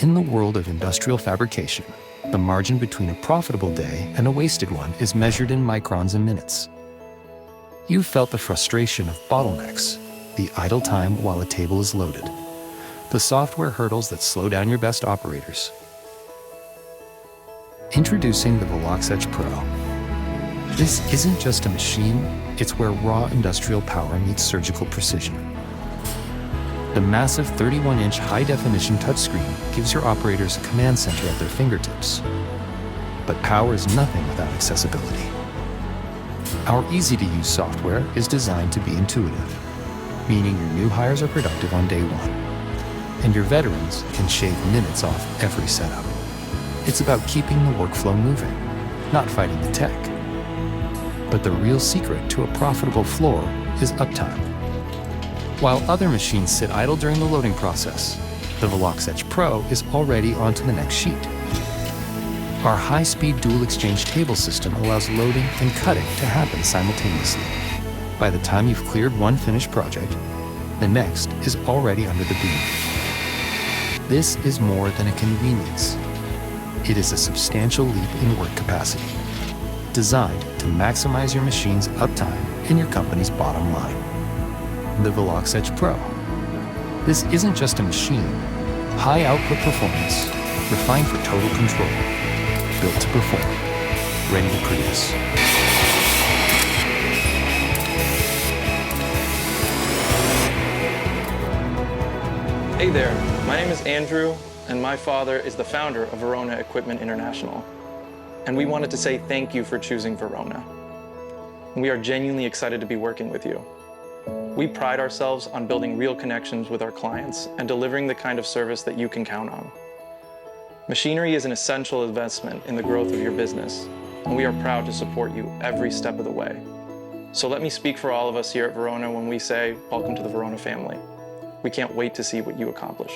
In the world of industrial fabrication, the margin between a profitable day and a wasted one is measured in microns and minutes. You've felt the frustration of bottlenecks, the idle time while a table is loaded, the software hurdles that slow down your best operators. Introducing the VeloxEtch Pro. This isn't just a machine, it's where raw industrial power meets surgical precision. The massive 31-inch high-definition touchscreen gives your operators a command center at their fingertips. But power is nothing without accessibility. Our easy-to-use software is designed to be intuitive, meaning your new hires are productive on day one, and your veterans can shave minutes off every setup. It's about keeping the workflow moving, not fighting the tech. But the real secret to a profitable floor is uptime. While other machines sit idle during the loading process, the VeloxEtch Pro is already onto the next sheet. Our high-speed dual exchange table system allows loading and cutting to happen simultaneously. By the time you've cleared one finished project, the next is already under the beam. This is more than a convenience. It is a substantial leap in work capacity, designed to maximize your machine's uptime and your company's bottom line. The VeloxEtch Pro. This isn't just a machine. High output performance, refined for total control, built to perform, ready to produce. Hey there, my name is Andrew, and my father is the founder of Verona Equipment International. And we wanted to say thank you for choosing Verona. We are genuinely excited to be working with you. We pride ourselves on building real connections with our clients and delivering the kind of service that you can count on. Machinery is an essential investment in the growth of your business, and we are proud to support you every step of the way. So let me speak for all of us here at Verona when we say, welcome to the Verona family. We can't wait to see what you accomplish.